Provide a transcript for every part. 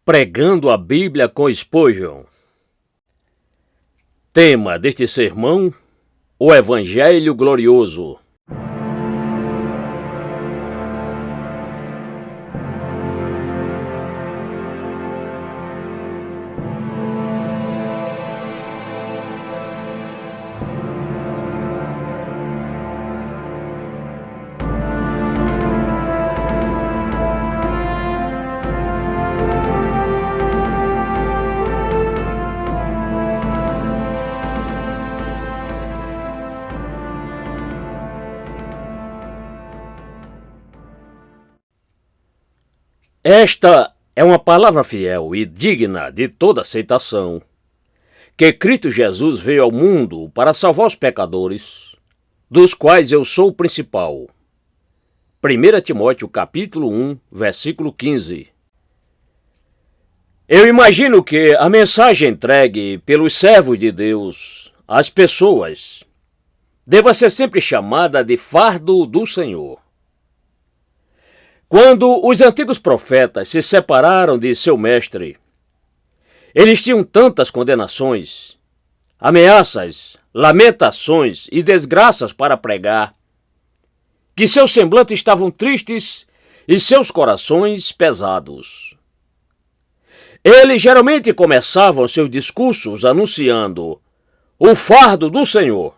Pregando a Bíblia com Spurgeon. Tema deste sermão: o Evangelho Glorioso. Esta é uma palavra fiel e digna de toda aceitação, que Cristo Jesus veio ao mundo para salvar os pecadores, dos quais eu sou o principal. 1 Timóteo capítulo 1, versículo 15. Eu imagino que a mensagem entregue pelos servos de Deus às pessoas deva ser sempre chamada de fardo do Senhor. Quando os antigos profetas se separaram de seu mestre, eles tinham tantas condenações, ameaças, lamentações e desgraças para pregar, que seus semblantes estavam tristes e seus corações pesados. Eles geralmente começavam seus discursos anunciando: o fardo do Senhor,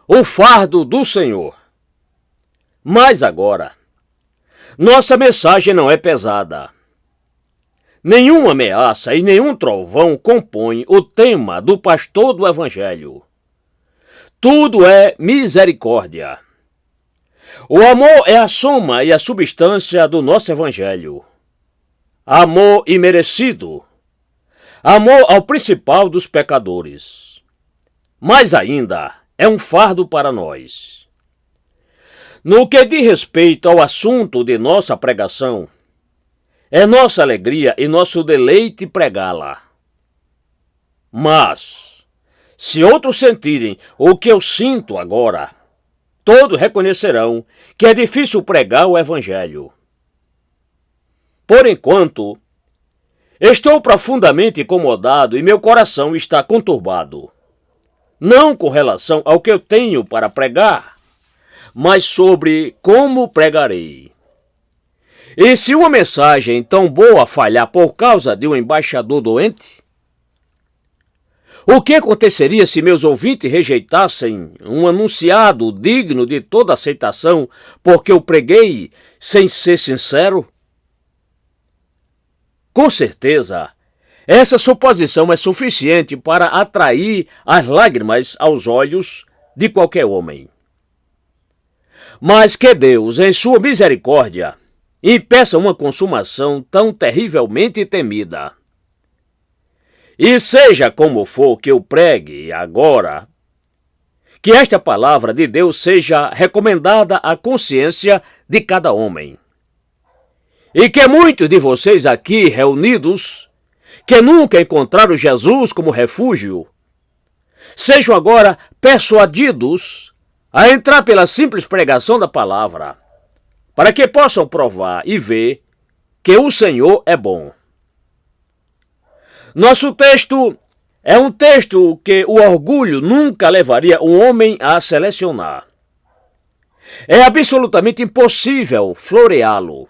o fardo do Senhor. Mas agora, nossa mensagem não é pesada. Nenhuma ameaça e nenhum trovão compõem o tema do pastor do Evangelho. Tudo é misericórdia. O amor é a soma e a substância do nosso Evangelho. Amor imerecido. Amor ao principal dos pecadores. Mas ainda é um fardo para nós. No que diz respeito ao assunto de nossa pregação, é nossa alegria e nosso deleite pregá-la. Mas, se outros sentirem o que eu sinto agora, todos reconhecerão que é difícil pregar o Evangelho. Por enquanto, estou profundamente incomodado e meu coração está conturbado. Não com relação ao que eu tenho para pregar, mas sobre como pregarei. E se uma mensagem tão boa falhar por causa de um embaixador doente? O que aconteceria se meus ouvintes rejeitassem um anunciado digno de toda aceitação porque eu preguei sem ser sincero? Com certeza, essa suposição é suficiente para atrair as lágrimas aos olhos de qualquer homem. Mas que Deus, em sua misericórdia, impeça uma consumação tão terrivelmente temida. E seja como for que eu pregue agora, que esta palavra de Deus seja recomendada à consciência de cada homem. E que muitos de vocês aqui reunidos, que nunca encontraram Jesus como refúgio, sejam agora persuadidos a entrar pela simples pregação da palavra, para que possam provar e ver que o Senhor é bom. Nosso texto é um texto que o orgulho nunca levaria um homem a selecionar. É absolutamente impossível floreá-lo,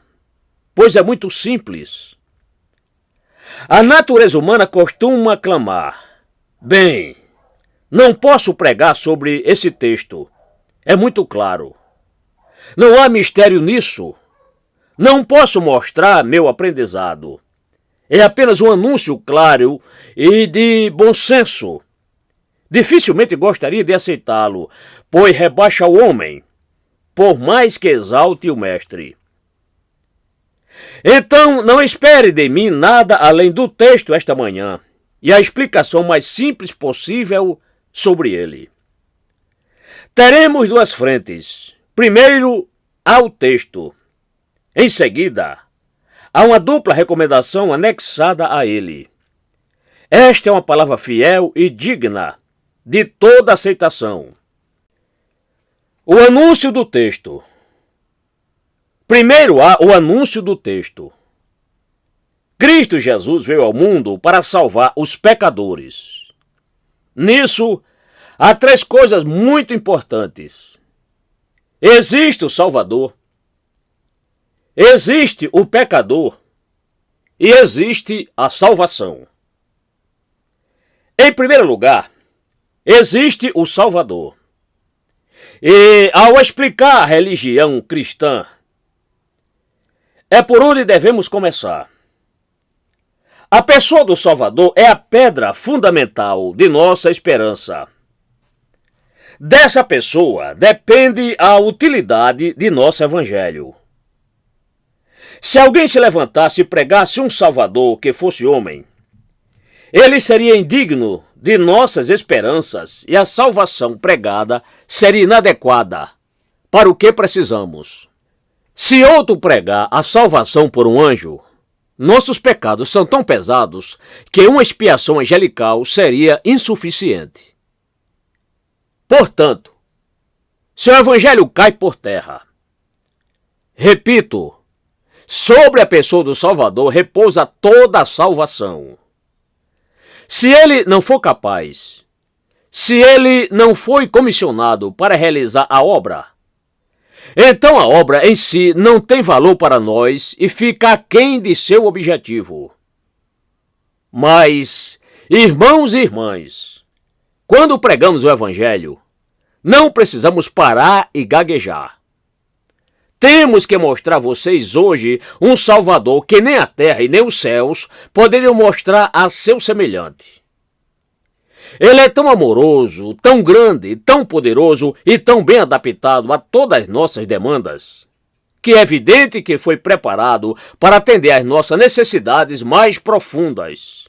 pois é muito simples. A natureza humana costuma clamar: bem, não posso pregar sobre esse texto. É muito claro. Não há mistério nisso. Não posso mostrar meu aprendizado. É apenas um anúncio claro e de bom senso. Dificilmente gostaria de aceitá-lo, pois rebaixa o homem, por mais que exalte o mestre. Então, não espere de mim nada além do texto esta manhã e a explicação mais simples possível sobre ele. Teremos duas frentes. Primeiro, há o texto. Em seguida, há uma dupla recomendação anexada a ele. Esta é uma palavra fiel e digna de toda aceitação. O anúncio do texto. Primeiro há o anúncio do texto. Cristo Jesus veio ao mundo para salvar os pecadores. Nisso, há três coisas muito importantes. Existe o Salvador, existe o pecador e existe a salvação. Em primeiro lugar, existe o Salvador. E ao explicar a religião cristã, é por onde devemos começar. A pessoa do Salvador é a pedra fundamental de nossa esperança. Dessa pessoa depende a utilidade de nosso evangelho. Se alguém se levantasse e pregasse um Salvador que fosse homem, ele seria indigno de nossas esperanças e a salvação pregada seria inadequada para o que precisamos. Se outro pregar a salvação por um anjo, nossos pecados são tão pesados que uma expiação angelical seria insuficiente. Portanto, se o evangelho cai por terra, repito, sobre a pessoa do Salvador repousa toda a salvação. Se ele não for capaz, se ele não foi comissionado para realizar a obra, então a obra em si não tem valor para nós e fica aquém de seu objetivo. Mas, irmãos e irmãs, quando pregamos o Evangelho, não precisamos parar e gaguejar. Temos que mostrar a vocês hoje um Salvador que nem a terra e nem os céus poderiam mostrar a seu semelhante. Ele é tão amoroso, tão grande, tão poderoso e tão bem adaptado a todas as nossas demandas, que é evidente que foi preparado para atender às nossas necessidades mais profundas.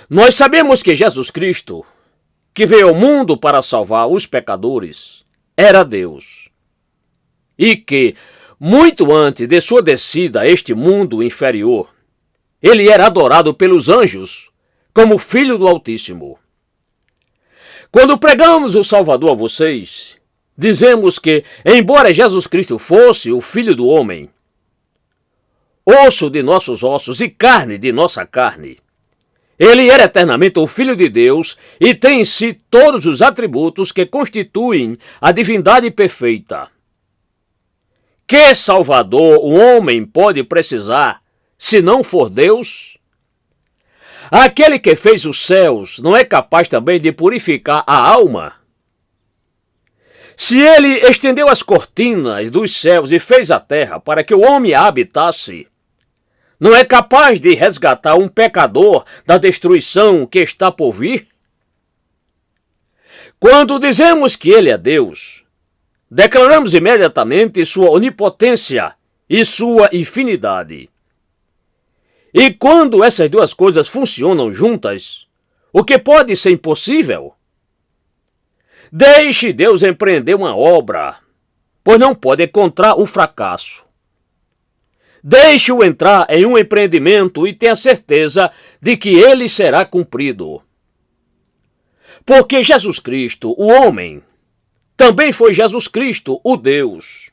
Nós sabemos que Jesus Cristo, que veio ao mundo para salvar os pecadores, era Deus. E que, muito antes de sua descida a este mundo inferior, ele era adorado pelos anjos como Filho do Altíssimo. Quando pregamos o Salvador a vocês, dizemos que, embora Jesus Cristo fosse o Filho do Homem, osso de nossos ossos e carne de nossa carne, ele era eternamente o Filho de Deus e tem em si todos os atributos que constituem a divindade perfeita. Que Salvador o homem pode precisar, se não for Deus? Aquele que fez os céus não é capaz também de purificar a alma? Se ele estendeu as cortinas dos céus e fez a terra para que o homem a habitasse, não é capaz de resgatar um pecador da destruição que está por vir? Quando dizemos que ele é Deus, declaramos imediatamente sua onipotência e sua infinidade. E quando essas duas coisas funcionam juntas, o que pode ser impossível? Deixe Deus empreender uma obra, pois não pode encontrar o fracasso. Deixe-o entrar em um empreendimento e tenha certeza de que ele será cumprido. Porque Jesus Cristo, o homem, também foi Jesus Cristo, o Deus.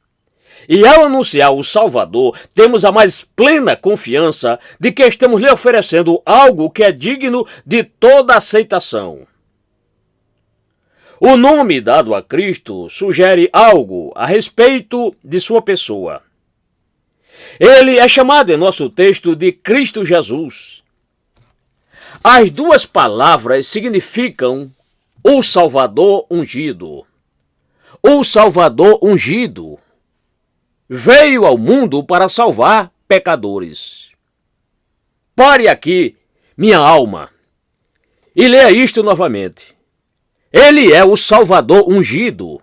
E ao anunciar o Salvador, temos a mais plena confiança de que estamos lhe oferecendo algo que é digno de toda aceitação. O nome dado a Cristo sugere algo a respeito de sua pessoa. Ele é chamado em nosso texto de Cristo Jesus. As duas palavras significam o Salvador ungido. O Salvador ungido veio ao mundo para salvar pecadores. Pare aqui, minha alma, e leia isto novamente. Ele é o Salvador ungido,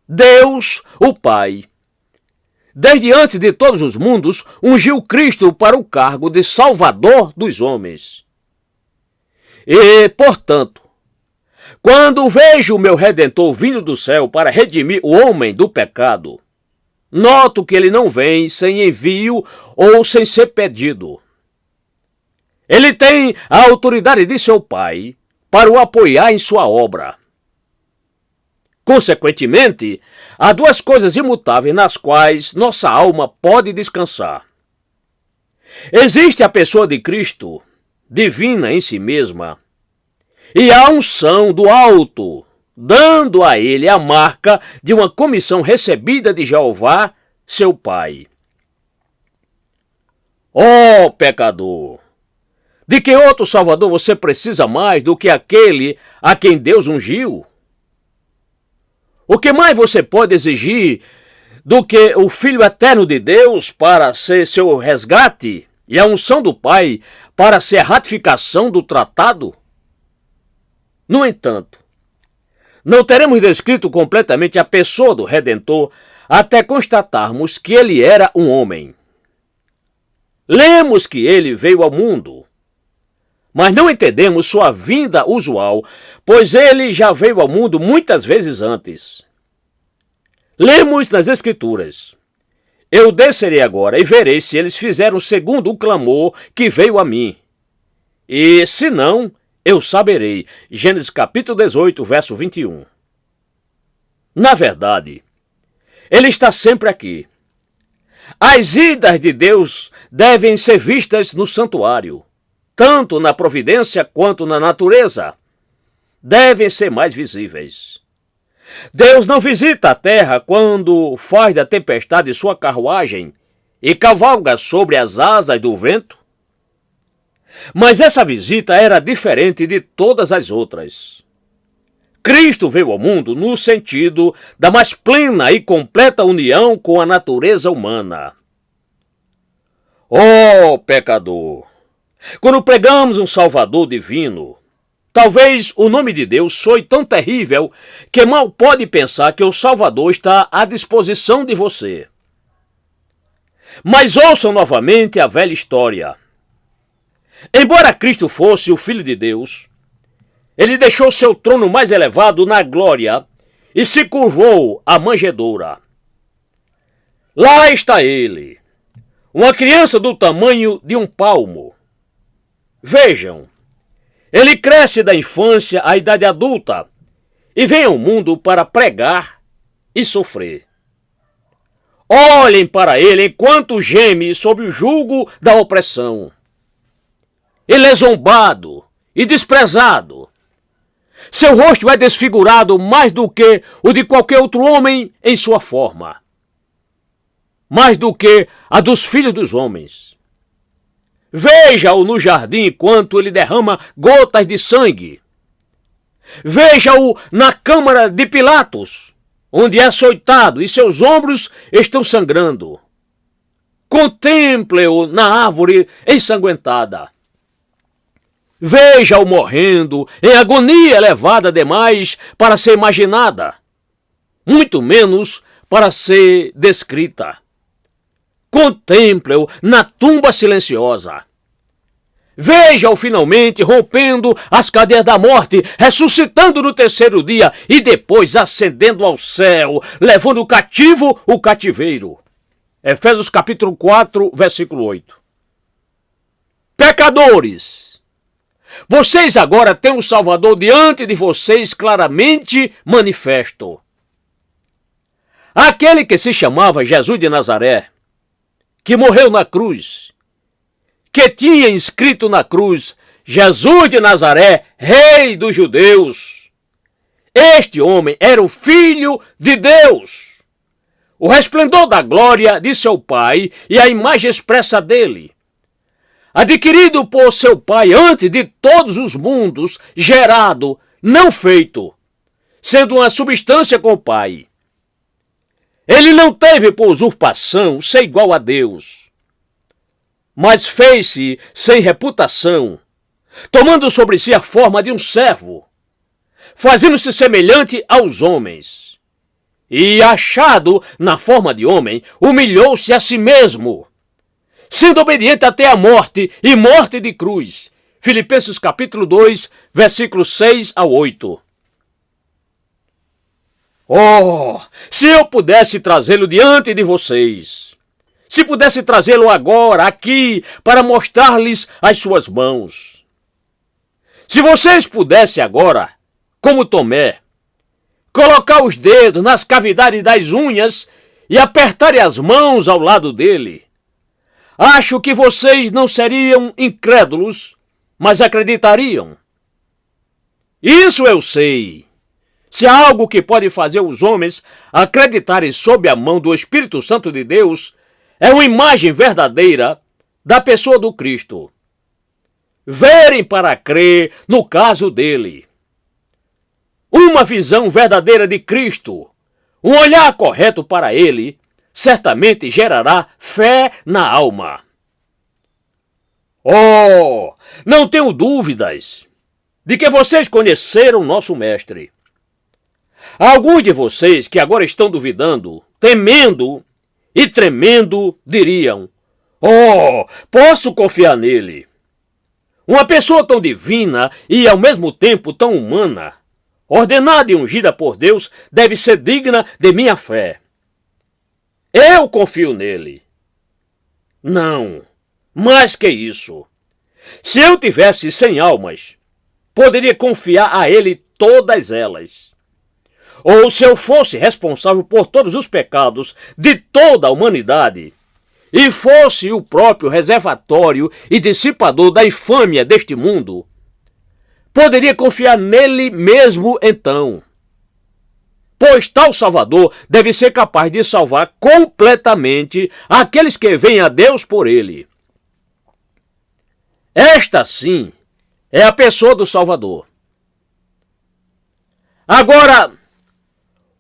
Deus, o Pai. Desde antes de todos os mundos, ungiu Cristo para o cargo de Salvador dos homens. E, portanto, quando vejo o meu Redentor vindo do céu para redimir o homem do pecado, noto que ele não vem sem envio ou sem ser pedido. Ele tem a autoridade de seu Pai para o apoiar em sua obra. Consequentemente, há duas coisas imutáveis nas quais nossa alma pode descansar. Existe a pessoa de Cristo, divina em si mesma, e a unção do alto, dando a ele a marca de uma comissão recebida de Jeová, seu Pai. Ó pecador! De que outro Salvador você precisa mais do que aquele a quem Deus ungiu? O que mais você pode exigir do que o Filho eterno de Deus para ser seu resgate e a unção do Pai para ser a ratificação do tratado? No entanto, não teremos descrito completamente a pessoa do Redentor até constatarmos que ele era um homem. Lemos que ele veio ao mundo, mas não entendemos sua vinda usual, pois ele já veio ao mundo muitas vezes antes. Lemos nas Escrituras: eu descerei agora e verei se eles fizeram segundo o clamor que veio a mim. E, se não, eu saberei. Gênesis capítulo 18, verso 21. Na verdade, ele está sempre aqui. As idas de Deus devem ser vistas no santuário, tanto na providência quanto na natureza. Devem ser mais visíveis. Deus não visita a terra quando faz da tempestade sua carruagem e cavalga sobre as asas do vento. Mas essa visita era diferente de todas as outras. Cristo veio ao mundo no sentido da mais plena e completa união com a natureza humana. Ó pecador! Quando pregamos um Salvador divino, talvez o nome de Deus soe tão terrível que mal pode pensar que o Salvador está à disposição de você. Mas ouçam novamente a velha história. Embora Cristo fosse o Filho de Deus, ele deixou seu trono mais elevado na glória e se curvou à manjedoura. Lá está ele, uma criança do tamanho de um palmo. Vejam, ele cresce da infância à idade adulta e vem ao mundo para pregar e sofrer. Olhem para ele enquanto geme sob o jugo da opressão. Ele é zombado e desprezado. Seu rosto é desfigurado mais do que o de qualquer outro homem em sua forma. Mais do que a dos filhos dos homens. Veja-o no jardim enquanto ele derrama gotas de sangue. Veja-o na câmara de Pilatos, onde é açoitado e seus ombros estão sangrando. Contemple-o na árvore ensanguentada. Veja-o morrendo em agonia elevada demais para ser imaginada, muito menos para ser descrita. Contemple-o na tumba silenciosa. Veja-o finalmente rompendo as cadeias da morte, ressuscitando no terceiro dia e depois ascendendo ao céu, levando cativo o cativeiro. Efésios capítulo 4, versículo 8. Pecadores! Vocês agora têm um Salvador diante de vocês claramente manifesto. Aquele que se chamava Jesus de Nazaré, que morreu na cruz, que tinha inscrito na cruz, Jesus de Nazaré, Rei dos Judeus. Este homem era o Filho de Deus, o resplendor da glória de seu Pai e a imagem expressa dele. Adquirido por seu Pai antes de todos os mundos, gerado, não feito, sendo uma substância com o Pai. Ele não teve por usurpação ser igual a Deus, mas fez-se sem reputação, tomando sobre si a forma de um servo, fazendo-se semelhante aos homens. E, achado na forma de homem, humilhou-se a si mesmo, sendo obediente até a morte, e morte de cruz. Filipenses capítulo 2, versículos 6 a 8. Oh, se eu pudesse trazê-lo diante de vocês, se pudesse trazê-lo agora, aqui, para mostrar-lhes as suas mãos. Se vocês pudessem agora, como Tomé, colocar os dedos nas cavidades das unhas e apertarem as mãos ao lado dele, Acho que vocês não seriam incrédulos, mas acreditariam. Isso eu sei. Se há algo que pode fazer os homens acreditarem sob a mão do Espírito Santo de Deus, é uma imagem verdadeira da pessoa do Cristo. Verem para crer no caso dele. Uma visão verdadeira de Cristo, um olhar correto para ele, certamente gerará fé na alma. Oh, não tenho dúvidas de que vocês conheceram nosso Mestre. Alguns de vocês que agora estão duvidando, temendo e tremendo, diriam: oh, posso confiar nele. Uma pessoa tão divina e ao mesmo tempo tão humana, ordenada e ungida por Deus, deve ser digna de minha fé. Eu confio nele. Não, mais que isso. Se eu tivesse 100 almas, poderia confiar a ele todas elas. Ou se eu fosse responsável por todos os pecados de toda a humanidade, e fosse o próprio reservatório e dissipador da infâmia deste mundo, poderia confiar nele mesmo então. Pois tal Salvador deve ser capaz de salvar completamente aqueles que vêm a Deus por ele. Esta, sim, é a pessoa do Salvador. Agora,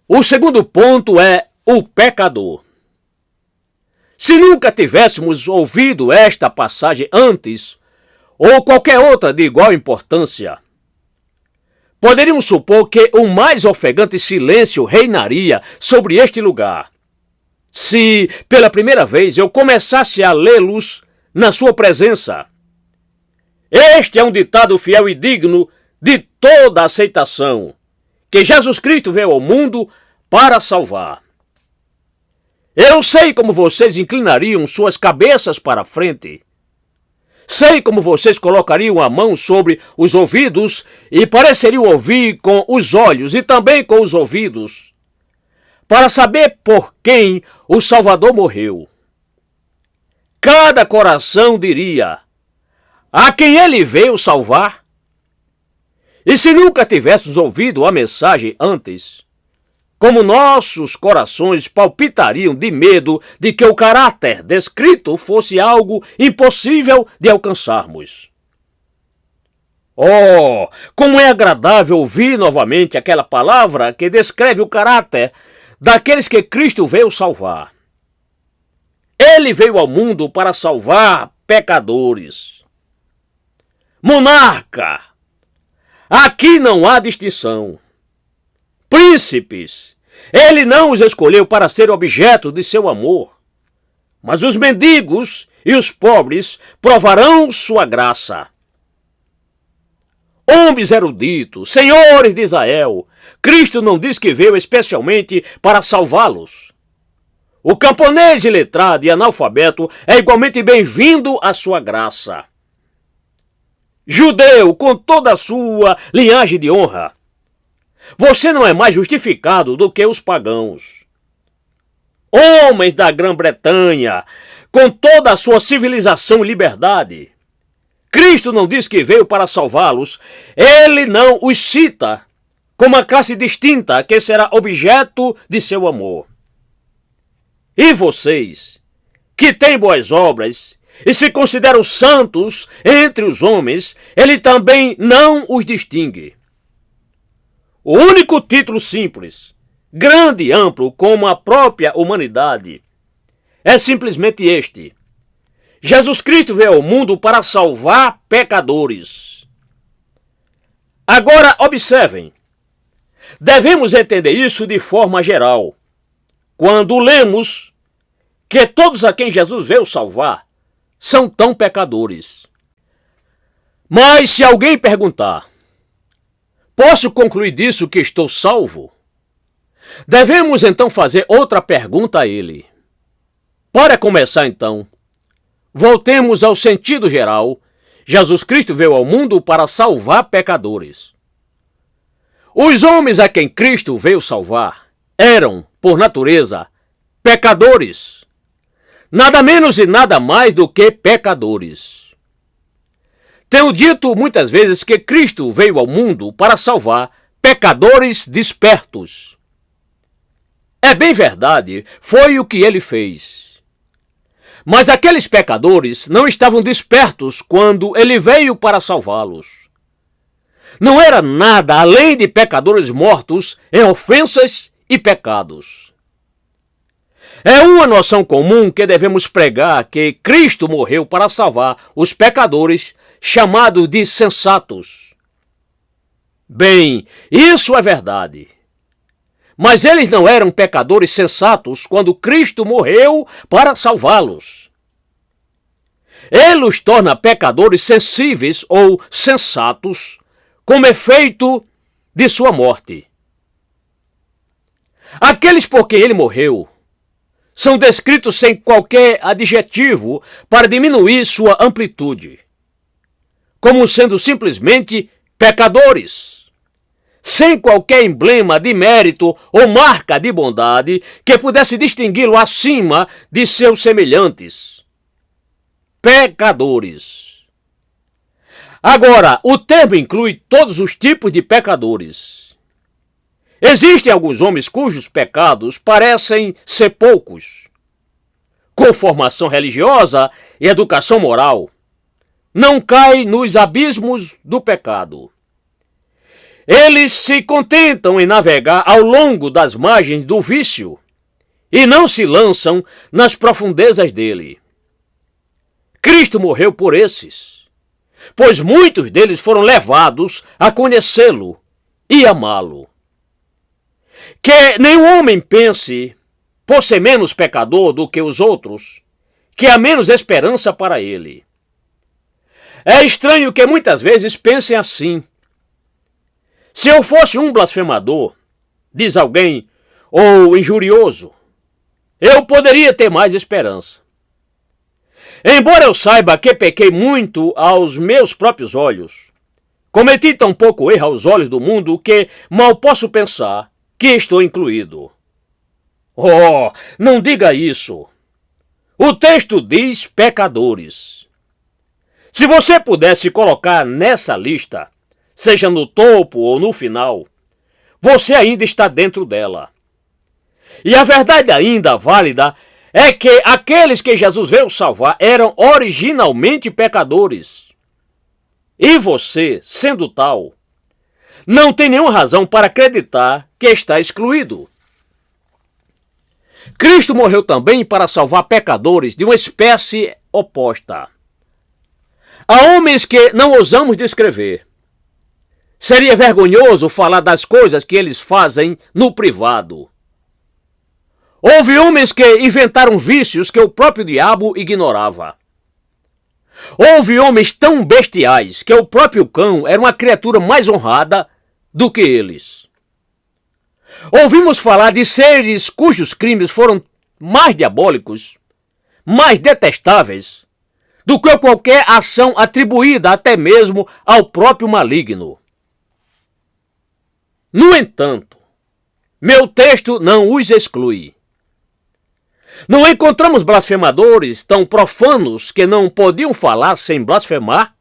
o segundo ponto é o pecador. Se nunca tivéssemos ouvido esta passagem antes, ou qualquer outra de igual importância, poderíamos supor que o mais ofegante silêncio reinaria sobre este lugar, se, pela primeira vez, eu começasse a lê-los na sua presença. Este é um ditado fiel e digno de toda aceitação, que Jesus Cristo veio ao mundo para salvar. Eu sei como vocês inclinariam suas cabeças para a frente. Sei como vocês colocariam a mão sobre os ouvidos e pareceriam ouvir com os olhos e também com os ouvidos, para saber por quem o Salvador morreu. Cada coração diria: a quem ele veio salvar? E se nunca tivéssemos ouvido a mensagem antes, como nossos corações palpitariam de medo de que o caráter descrito fosse algo impossível de alcançarmos. Oh, como é agradável ouvir novamente aquela palavra que descreve o caráter daqueles que Cristo veio salvar. Ele veio ao mundo para salvar pecadores. Monarca, aqui não há distinção. Príncipes, ele não os escolheu para ser objeto de seu amor, mas os mendigos e os pobres provarão sua graça. Homens eruditos, senhores de Israel, Cristo não diz que veio especialmente para salvá-los. O camponês iletrado e analfabeto é igualmente bem-vindo à sua graça. Judeu, com toda a sua linhagem de honra, você não é mais justificado do que os pagãos. Homens da Grã-Bretanha, com toda a sua civilização e liberdade, Cristo não diz que veio para salvá-los, ele não os cita como uma classe distinta que será objeto de seu amor. E vocês, que têm boas obras e se consideram santos entre os homens, ele também não os distingue. O único título simples, grande e amplo como a própria humanidade, é simplesmente este: Jesus Cristo veio ao mundo para salvar pecadores. Agora observem, devemos entender isso de forma geral, quando lemos que todos a quem Jesus veio salvar são tão pecadores. Mas se alguém perguntar: posso concluir disso que estou salvo? Devemos então fazer outra pergunta a ele. Para começar então, voltemos ao sentido geral. Jesus Cristo veio ao mundo para salvar pecadores. Os homens a quem Cristo veio salvar eram, por natureza, pecadores. nada menos e nada mais do que pecadores. Tenho dito muitas vezes que Cristo veio ao mundo para salvar pecadores despertos. É bem verdade, foi o que ele fez. Mas aqueles pecadores não estavam despertos quando ele veio para salvá-los. Não era nada além de pecadores mortos em ofensas e pecados. É uma noção comum que devemos pregar que Cristo morreu para salvar os pecadores chamados de sensatos. Bem, isso é verdade. Mas eles não eram pecadores sensatos quando Cristo morreu para salvá-los. Ele os torna pecadores sensíveis ou sensatos como efeito de sua morte. Aqueles por quem ele morreu são descritos sem qualquer adjetivo para diminuir sua amplitude, como sendo simplesmente pecadores, sem qualquer emblema de mérito ou marca de bondade que pudesse distingui-lo acima de seus semelhantes. Pecadores. Agora, o termo inclui todos os tipos de pecadores. Existem alguns homens cujos pecados parecem ser poucos, com formação religiosa e educação moral. Não caem nos abismos do pecado. Eles se contentam em navegar ao longo das margens do vício e não se lançam nas profundezas dele. Cristo morreu por esses, pois muitos deles foram levados a conhecê-lo e amá-lo. Que nenhum homem pense, por ser menos pecador do que os outros, que há menos esperança para ele. É estranho que muitas vezes pensem assim. Se eu fosse um blasfemador, diz alguém, ou injurioso, eu poderia ter mais esperança. Embora eu saiba que pequei muito aos meus próprios olhos, cometi tão pouco erro aos olhos do mundo que mal posso pensar que estou incluído. Oh, não diga isso. O texto diz pecadores. Se você pudesse colocar nessa lista, seja no topo ou no final, você ainda está dentro dela. E a verdade ainda válida é que aqueles que Jesus veio salvar eram originalmente pecadores. E você, sendo tal, não tem nenhuma razão para acreditar que está excluído. Cristo morreu também para salvar pecadores de uma espécie oposta. Há homens que não ousamos descrever. Seria vergonhoso falar das coisas que eles fazem no privado. Houve homens que inventaram vícios que o próprio diabo ignorava. Houve homens tão bestiais que o próprio cão era uma criatura mais honrada do que eles. Ouvimos falar de seres cujos crimes foram mais diabólicos, mais detestáveis, do que qualquer ação atribuída até mesmo ao próprio maligno. No entanto, meu texto não os exclui. Não encontramos blasfemadores tão profanos que não podiam falar sem blasfemar?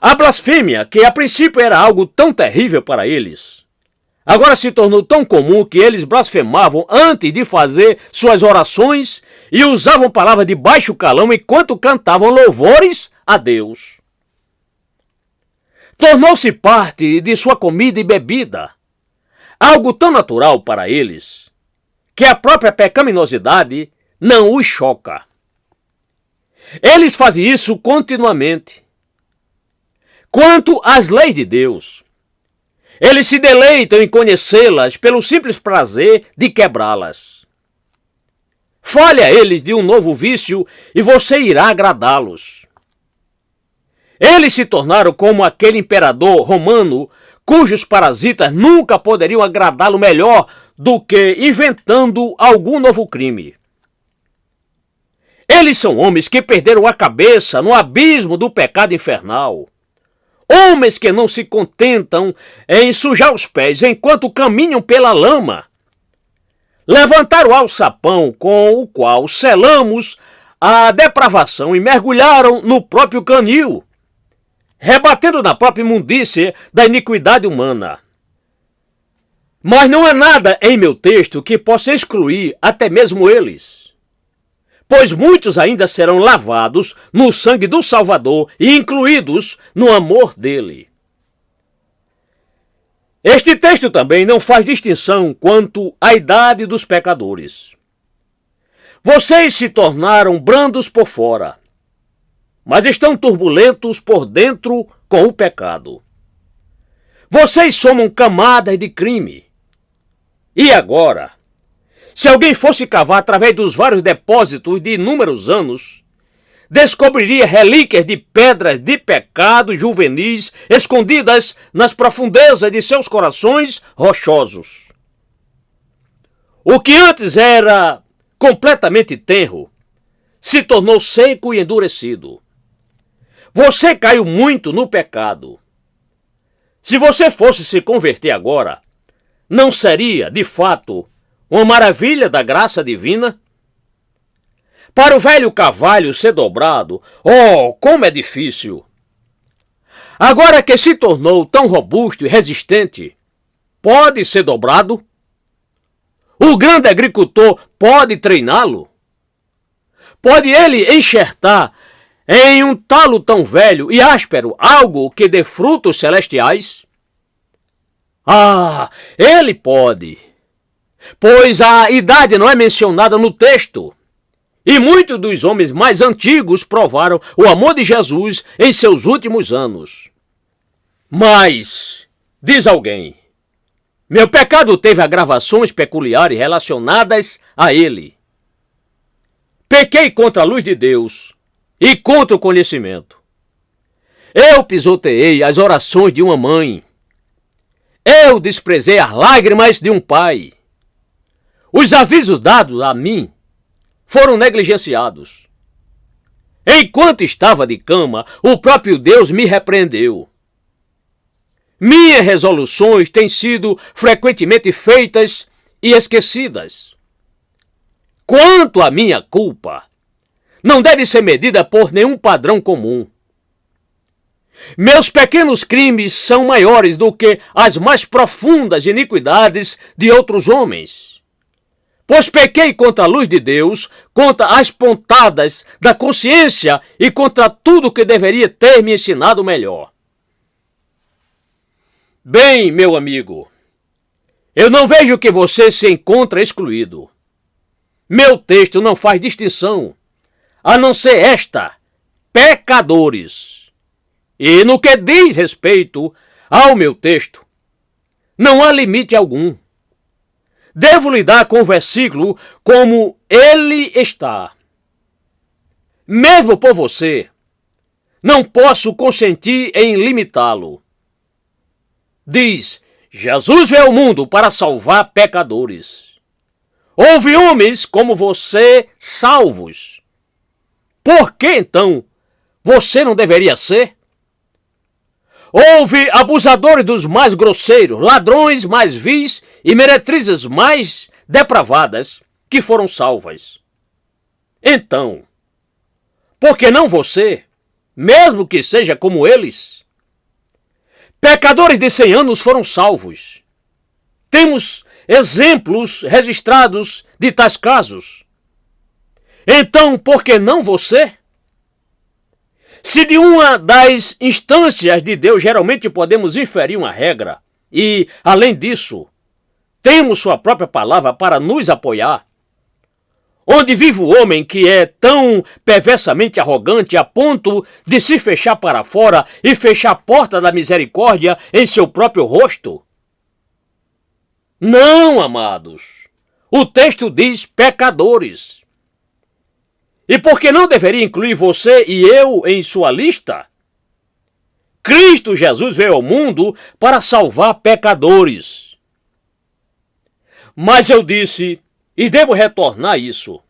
A blasfêmia, que a princípio era algo tão terrível para eles, agora se tornou tão comum que eles blasfemavam antes de fazer suas orações e usavam palavras de baixo calão enquanto cantavam louvores a Deus. Tornou-se parte de sua comida e bebida, algo tão natural para eles, que a própria pecaminosidade não os choca. Eles fazem isso continuamente. Quanto às leis de Deus, eles se deleitam em conhecê-las pelo simples prazer de quebrá-las. Fale a eles de um novo vício e você irá agradá-los. Eles se tornaram como aquele imperador romano cujos parasitas nunca poderiam agradá-lo melhor do que inventando algum novo crime. Eles são homens que perderam a cabeça no abismo do pecado infernal. Homens que não se contentam em sujar os pés enquanto caminham pela lama. levantar o alçapão com o qual selamos a depravação e mergulharam no próprio canil, rebatendo na própria imundície da iniquidade humana. Mas não há nada em meu texto que possa excluir até mesmo eles, pois muitos ainda serão lavados no sangue do Salvador e incluídos no amor dele. Este texto também não faz distinção quanto à idade dos pecadores. Vocês se tornaram brandos por fora, mas estão turbulentos por dentro com o pecado. Vocês somam camadas de crime. E agora, se alguém fosse cavar através dos vários depósitos de inúmeros anos, descobriria relíquias de pedras de pecado juvenis escondidas nas profundezas de seus corações rochosos. O que antes era completamente tenro se tornou seco e endurecido. Você caiu muito no pecado. Se você fosse se converter agora, não seria, de fato, uma maravilha da graça divina? Para o velho cavalho ser dobrado, oh, como é difícil! Agora que se tornou tão robusto e resistente, pode ser dobrado? O grande agricultor pode treiná-lo? Pode ele enxertar em um talo tão velho e áspero algo que dê frutos celestiais? Ah, ele pode, pois a idade não é mencionada no texto. E muitos dos homens mais antigos provaram o amor de Jesus em seus últimos anos. Mas, diz alguém, meu pecado teve agravações peculiares relacionadas a ele. Pequei contra a luz de Deus e contra o conhecimento. Eu pisoteei as orações de uma mãe. Eu desprezei as lágrimas de um pai. Os avisos dados a mim foram negligenciados. Enquanto estava de cama, o próprio Deus me repreendeu. Minhas resoluções têm sido frequentemente feitas e esquecidas. Quanto à minha culpa, não deve ser medida por nenhum padrão comum. Meus pequenos crimes são maiores do que as mais profundas iniquidades de outros homens. Pois pequei contra a luz de Deus, contra as pontadas da consciência e contra tudo que deveria ter me ensinado melhor. Bem, meu amigo, eu não vejo que você se encontra excluído. Meu texto não faz distinção, a não ser esta: pecadores. E no que diz respeito ao meu texto, não há limite algum. Devo lidar com o versículo como ele está. Mesmo por você, não posso consentir em limitá-lo. Diz: Jesus veio ao mundo para salvar pecadores. Houve homens como você salvos. Por que então você não deveria ser? Houve abusadores dos mais grosseiros, ladrões mais vis e meretrizes mais depravadas que foram salvas. Então, por que não você, mesmo que seja como eles? Pecadores de 100 anos foram salvos. Temos exemplos registrados de tais casos. Então, por que não você? Se de uma das instâncias de Deus geralmente podemos inferir uma regra, e, além disso, temos sua própria palavra para nos apoiar, onde vive o homem que é tão perversamente arrogante a ponto de se fechar para fora e fechar a porta da misericórdia em seu próprio rosto? Não, amados. O texto diz pecadores. E por que não deveria incluir você e eu em sua lista? Cristo Jesus veio ao mundo para salvar pecadores. Mas eu disse, e devo retornar isso: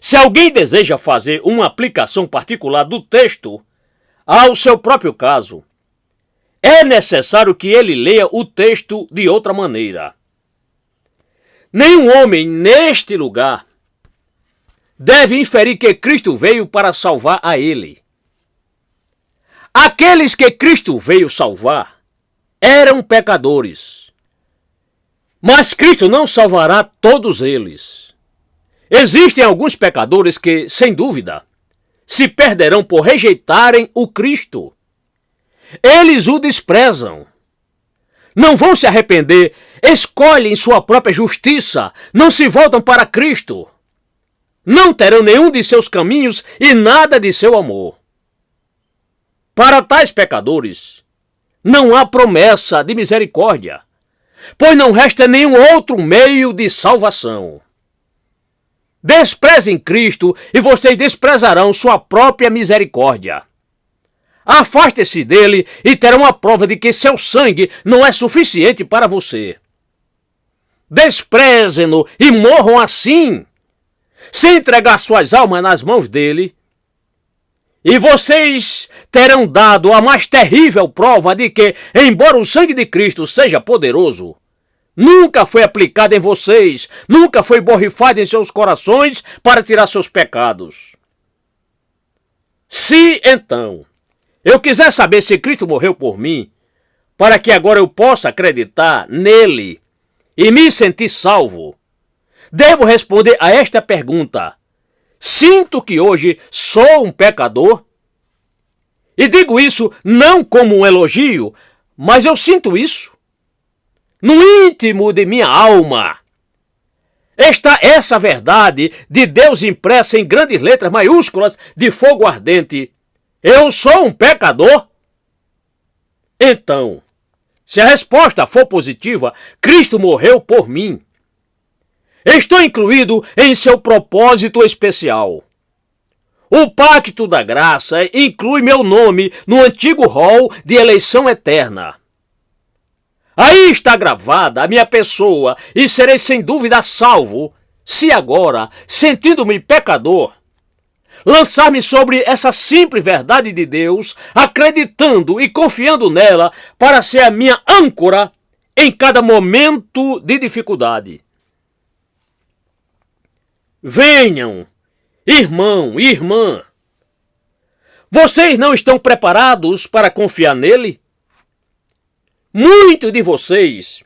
se alguém deseja fazer uma aplicação particular do texto ao seu próprio caso, é necessário que ele leia o texto de outra maneira. Nenhum homem neste lugar deve inferir que Cristo veio para salvar a ele. Aqueles que Cristo veio salvar eram pecadores. Mas Cristo não salvará todos eles. Existem alguns pecadores que, sem dúvida, se perderão por rejeitarem o Cristo. Eles o desprezam. Não vão se arrepender, escolhem sua própria justiça, não se voltam para Cristo. Não terão nenhum de seus caminhos e nada de seu amor. Para tais pecadores, não há promessa de misericórdia, pois não resta nenhum outro meio de salvação. Desprezem Cristo e vocês desprezarão sua própria misericórdia. Afaste-se dele e terão a prova de que seu sangue não é suficiente para você. Desprezem-no e morram assim, sem entregar suas almas nas mãos dele, e vocês terão dado a mais terrível prova de que, embora o sangue de Cristo seja poderoso, nunca foi aplicado em vocês, nunca foi borrifado em seus corações para tirar seus pecados. Se, então, eu quiser saber se Cristo morreu por mim, para que agora eu possa acreditar nele e me sentir salvo, devo responder a esta pergunta: sinto que hoje sou um pecador? E digo isso não como um elogio, mas eu sinto isso. No íntimo de minha alma está essa verdade de Deus impressa em grandes letras maiúsculas de fogo ardente: eu sou um pecador? Então, se a resposta for positiva, Cristo morreu por mim. Estou incluído em seu propósito especial. O pacto da graça inclui meu nome no antigo rol de eleição eterna. Aí está gravada a minha pessoa e serei sem dúvida salvo, se agora, sentindo-me pecador, lançar-me sobre essa simples verdade de Deus, acreditando e confiando nela para ser a minha âncora em cada momento de dificuldade. Venham, irmão e irmã. Vocês não estão preparados para confiar nele? Muitos de vocês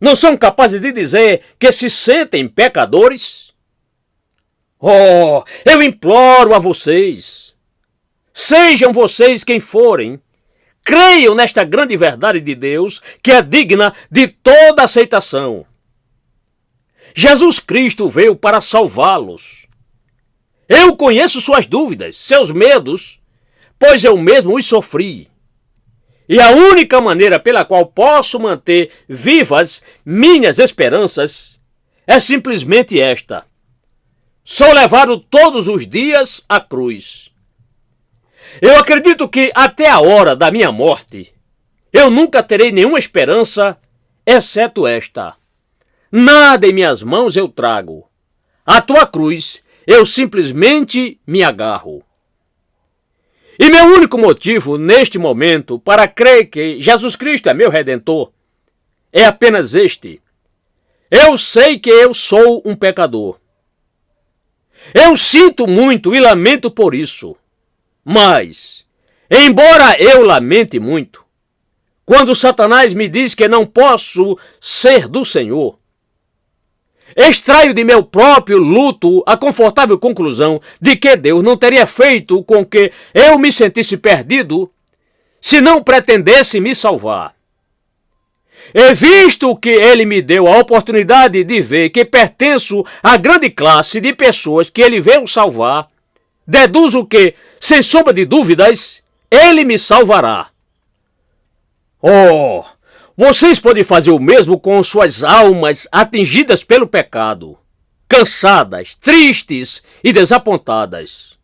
não são capazes de dizer que se sentem pecadores? Oh, eu imploro a vocês, sejam vocês quem forem, creiam nesta grande verdade de Deus que é digna de toda aceitação. Jesus Cristo veio para salvá-los. Eu conheço suas dúvidas, seus medos, pois eu mesmo os sofri. E a única maneira pela qual posso manter vivas minhas esperanças é simplesmente esta: sou levado todos os dias à cruz. Eu acredito que até a hora da minha morte, eu nunca terei nenhuma esperança, exceto esta: nada em minhas mãos eu trago. A tua cruz eu simplesmente me agarro. E meu único motivo neste momento para crer que Jesus Cristo é meu Redentor é apenas este: eu sei que eu sou um pecador. Eu sinto muito e lamento por isso. Mas, embora eu lamente muito, quando Satanás me diz que não posso ser do Senhor, extraio de meu próprio luto a confortável conclusão de que Deus não teria feito com que eu me sentisse perdido se não pretendesse me salvar. E visto que ele me deu a oportunidade de ver que pertenço à grande classe de pessoas que ele veio salvar, deduzo que, sem sombra de dúvidas, ele me salvará. Oh! Vocês podem fazer o mesmo com suas almas atingidas pelo pecado, cansadas, tristes e desapontadas,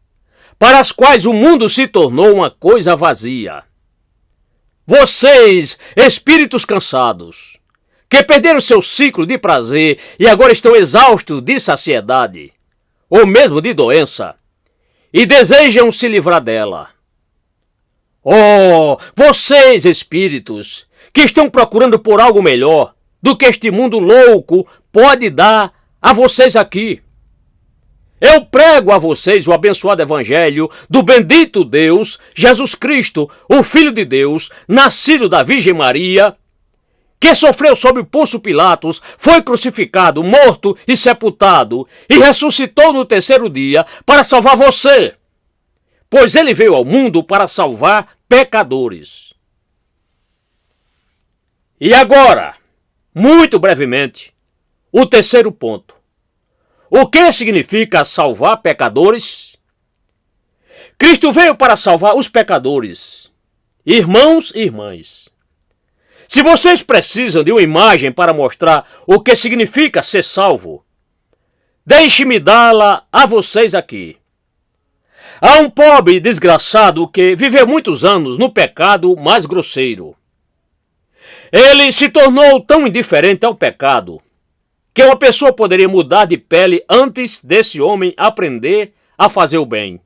para as quais o mundo se tornou uma coisa vazia. Vocês, espíritos cansados, que perderam seu ciclo de prazer e agora estão exaustos de saciedade, ou mesmo de doença, e desejam se livrar dela. Oh, vocês, espíritos, que estão procurando por algo melhor do que este mundo louco, pode dar a vocês aqui. Eu prego a vocês o abençoado evangelho do bendito Deus, Jesus Cristo, o Filho de Deus, nascido da Virgem Maria, que sofreu sob Pôncio Pilatos, foi crucificado, morto e sepultado, e ressuscitou no terceiro dia para salvar você, pois ele veio ao mundo para salvar pecadores. E agora, muito brevemente, o terceiro ponto. O que significa salvar pecadores? Cristo veio para salvar os pecadores, irmãos e irmãs. Se vocês precisam de uma imagem para mostrar o que significa ser salvo, deixe-me dá-la a vocês aqui. Há um pobre desgraçado que viveu muitos anos no pecado mais grosseiro. Ele se tornou tão indiferente ao pecado que uma pessoa poderia mudar de pele antes desse homem aprender a fazer o bem.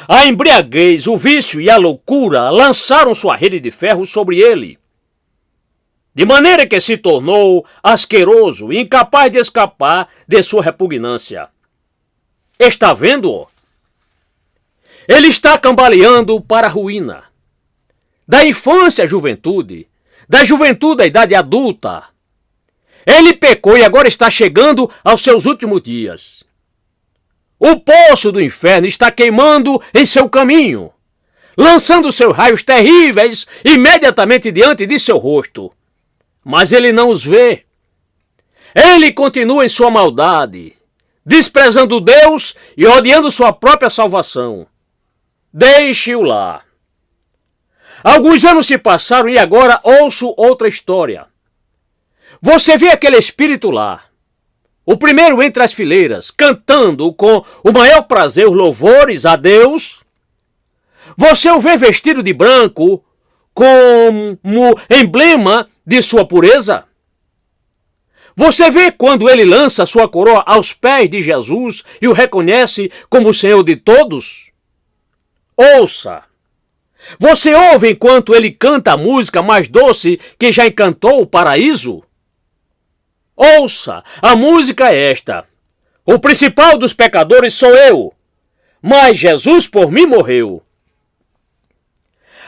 A embriaguez, o vício e a loucura lançaram sua rede de ferro sobre ele, de maneira que se tornou asqueroso e incapaz de escapar de sua repugnância. Está vendo-o? Ele está cambaleando para a ruína. Da infância à juventude, da juventude à idade adulta, ele pecou e agora está chegando aos seus últimos dias. O poço do inferno está queimando em seu caminho, lançando seus raios terríveis imediatamente diante de seu rosto. Mas ele não os vê. Ele continua em sua maldade, desprezando Deus e odiando sua própria salvação. Deixe-o lá. Alguns anos se passaram e agora ouço outra história. Você vê aquele espírito lá, o primeiro entre as fileiras, cantando com o maior prazer os louvores a Deus. Você o vê vestido de branco como emblema de sua pureza. Você vê quando ele lança sua coroa aos pés de Jesus e o reconhece como o Senhor de todos? Ouça! Você ouve enquanto ele canta a música mais doce que já encantou o paraíso? Ouça, a música é esta: o principal dos pecadores sou eu, mas Jesus por mim morreu.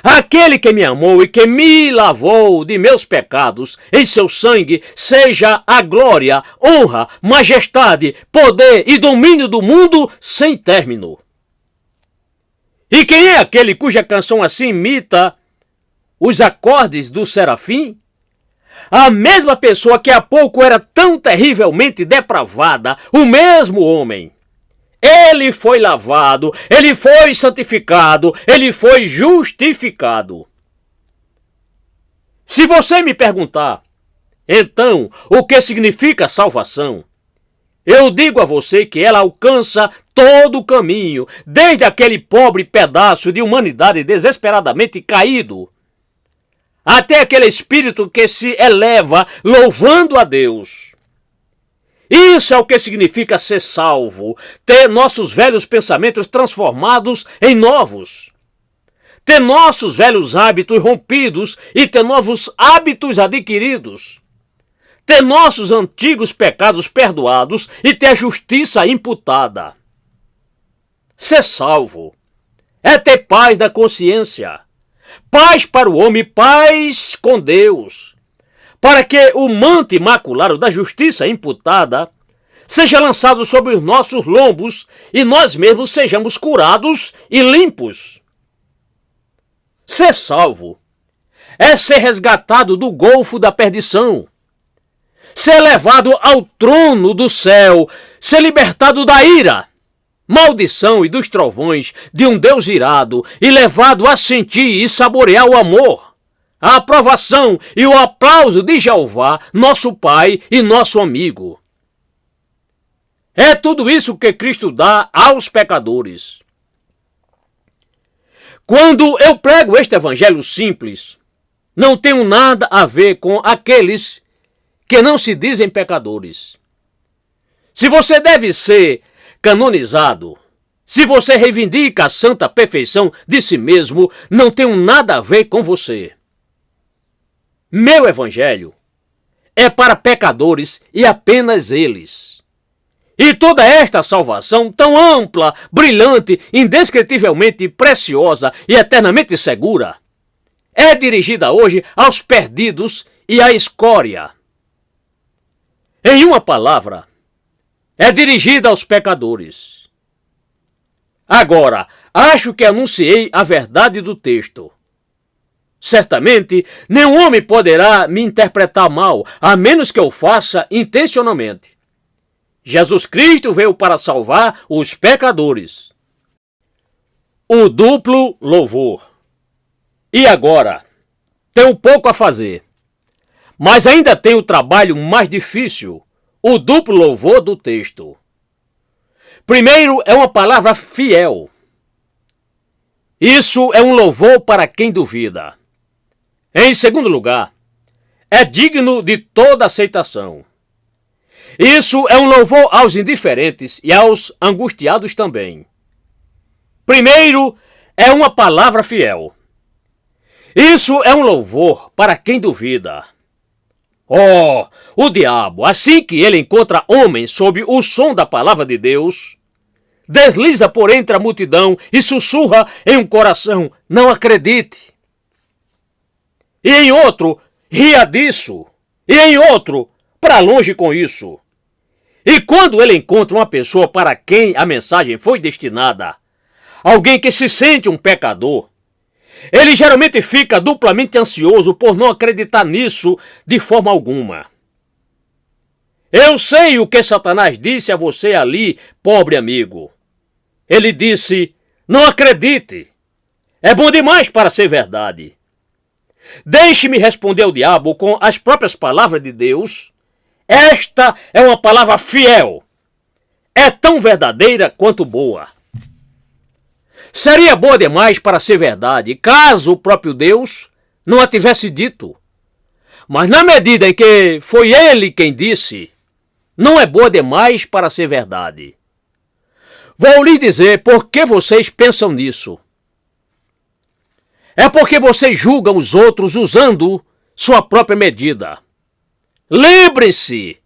Aquele que me amou e que me lavou de meus pecados, em seu sangue seja a glória, honra, majestade, poder e domínio do mundo sem término. E quem é aquele cuja canção assim imita os acordes do serafim? A mesma pessoa que há pouco era tão terrivelmente depravada, o mesmo homem. Ele foi lavado, ele foi santificado, ele foi justificado. Se você me perguntar, então, o que significa salvação? Eu digo a você que ela alcança todo o caminho, desde aquele pobre pedaço de humanidade desesperadamente caído, até aquele espírito que se eleva louvando a Deus. Isso é o que significa ser salvo, ter nossos velhos pensamentos transformados em novos, ter nossos velhos hábitos rompidos e ter novos hábitos adquiridos, ter nossos antigos pecados perdoados e ter a justiça imputada. Ser salvo é ter paz da consciência, paz para o homem, paz com Deus, para que o manto imaculado da justiça imputada seja lançado sobre os nossos lombos e nós mesmos sejamos curados e limpos. Ser salvo é ser resgatado do golfo da perdição, ser levado ao trono do céu, ser libertado da ira, maldição e dos trovões de um Deus irado e levado a sentir e saborear o amor, a aprovação e o aplauso de Jeová, nosso Pai e nosso amigo. É tudo isso que Cristo dá aos pecadores. Quando eu prego este evangelho simples, não tenho nada a ver com aqueles que não se dizem pecadores. Se você deve ser canonizado, se você reivindica a santa perfeição de si mesmo, não tenho nada a ver com você. Meu evangelho é para pecadores e apenas eles. E toda esta salvação tão ampla, brilhante, indescritivelmente preciosa e eternamente segura, é dirigida hoje aos perdidos e à escória. Em uma palavra, é dirigida aos pecadores. Agora, acho que anunciei a verdade do texto. Certamente, nenhum homem poderá me interpretar mal, a menos que eu faça intencionalmente. Jesus Cristo veio para salvar os pecadores. O duplo louvor. E agora? Tenho pouco a fazer. Mas ainda tem o trabalho mais difícil, o duplo louvor do texto. Primeiro é uma palavra fiel. Isso é um louvor para quem duvida. Em segundo lugar, é digno de toda aceitação. Isso é um louvor aos indiferentes e aos angustiados também. Primeiro, é uma palavra fiel. Isso é um louvor para quem duvida. Oh, o diabo, assim que ele encontra homens sob o som da palavra de Deus, desliza por entre a multidão e sussurra em um coração: não acredite. E em outro, ria disso. E em outro, para longe com isso. E quando ele encontra uma pessoa para quem a mensagem foi destinada, alguém que se sente um pecador, ele geralmente fica duplamente ansioso por não acreditar nisso de forma alguma. Eu sei o que Satanás disse a você ali, pobre amigo. Ele disse: não acredite. É bom demais para ser verdade. Deixe-me responder ao diabo com as próprias palavras de Deus. Esta é uma palavra fiel. É tão verdadeira quanto boa. Seria boa demais para ser verdade, caso o próprio Deus não a tivesse dito. Mas na medida em que foi ele quem disse, não é boa demais para ser verdade. Vou lhe dizer por que vocês pensam nisso. É porque vocês julgam os outros usando sua própria medida. Lembre-se